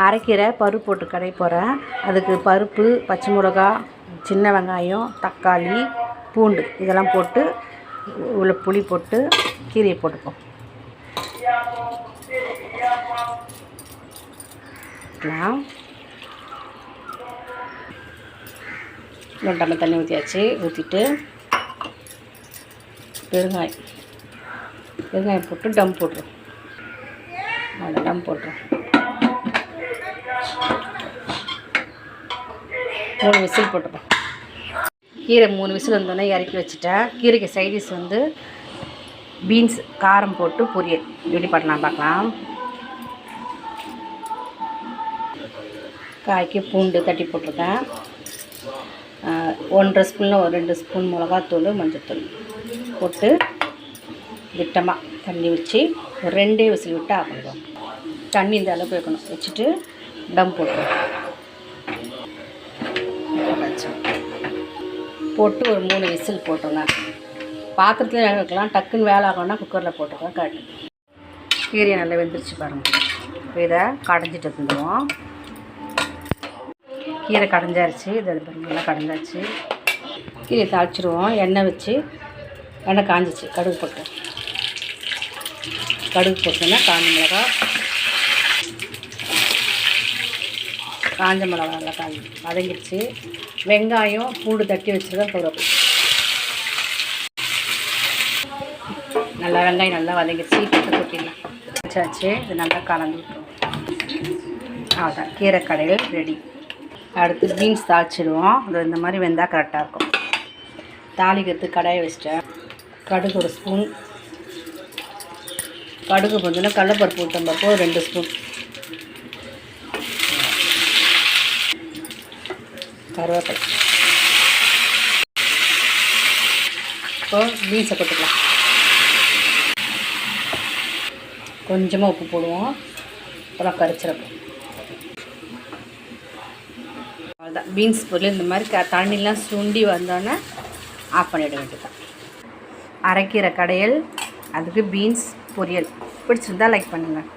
அரைக்கீரை பருப்பு போட்டு கடைய போகிறேன். அதுக்கு பருப்பு, பச்சை மிளகா, சின்ன வெங்காயம், தக்காளி, பூண்டு இதெல்லாம் போட்டு உள்ள புளி போட்டு கீரையை போட்டுப்போம். நம்ம தண்ணி ஊற்றியாச்சு. ஊற்றிட்டு பெருங்காயம் போட்டு டம் போட்டுரும். அதை டம் போட்டுரும். 3 விசில் போட்டுப்போம். கீரை 3 விசில் வந்தோடனே இறக்கி வச்சுட்டேன். கீரைக்கு சைடிஷ் வந்து பீன்ஸ் காரம் போட்டு பொரியல் ரெடி பண்ணலாம். பார்க்கலாம். காய்க்கு பூண்டு தட்டி போட்டிருக்கேன். 1.5 ஸ்பூனில் ஒரு 2 ஸ்பூன் மிளகாத்தூள், மஞ்சள்தூள் போட்டு திட்டமாக தண்ணி வச்சு ஒரு 2 விசில் விட்டு ஆஃப் பண்ணிடுவோம். தண்ணி இந்த அளவுக்கு வைக்கணும். வச்சுட்டு டம் போட்டுருவோம். போட்டு ஒரு 3 விசில் போட்டோங்க. பாத்திரத்தில் வேக வைக்கலாம். டக்குன்னு வேலை ஆகணும்னா குக்கரில் போட்டுக்கலாம். கரெக்டு. கீரையை நல்லா வெந்துருச்சு பாருங்கள். இப்போ இதை கடைஞ்சிட்டு வந்துடுவோம். கீரை கடைஞ்சாருச்சு. இது நல்லா கடைஞ்சாச்சு. கீரையை தாளிச்சிடுவோம். எண்ணெய் வச்சு எண்ணெய் காஞ்சிச்சு. கடுகு போட்டோன்னா காஞ்ச மிளகா நல்லா வதங்கிடுச்சு. வெங்காயம் பூண்டு தட்டி வச்சுருக்கேன். கருவேப்பிலை நல்லா வெங்காயம் நல்லா வதங்கிடுச்சு. கொட்டிடலாம். வச்சாச்சு. இது நல்லா கலந்து விட்டுருவோம். அவ்வளோதான், கீரை கடையில் ரெடி. அடுத்து பீன்ஸ் தாளிச்சிடுவோம். அது இந்த மாதிரி வெந்தால் கரெக்டாக இருக்கும். தாளிக்கிறதுக்கு கடாயை வச்சிட்டேன். கடுகு 1 ஸ்பூன், கடுகு கொஞ்சம் கடலைப்பருப்பு உளுத்தம்பருப்பு 2 ஸ்பூன், கருவேப்பிலை. இப்போ பீன்ஸை போட்டுக்கலாம். கொஞ்சமாக உப்பு போடுவோம். அப்புறம் கரிச்சிடப்போம். அவ்வளோதான், பீன்ஸ் பொரியல். இந்த மாதிரி தண்ணிலாம் சுண்டி வந்தோன்னே ஆஃப் பண்ணிட வேண்டியதான். அரைக்கீரை கடையல், அதுக்கு பீன்ஸ் பொரியல். பிடிச்சிருந்தால் லைக் பண்ணுங்கள்.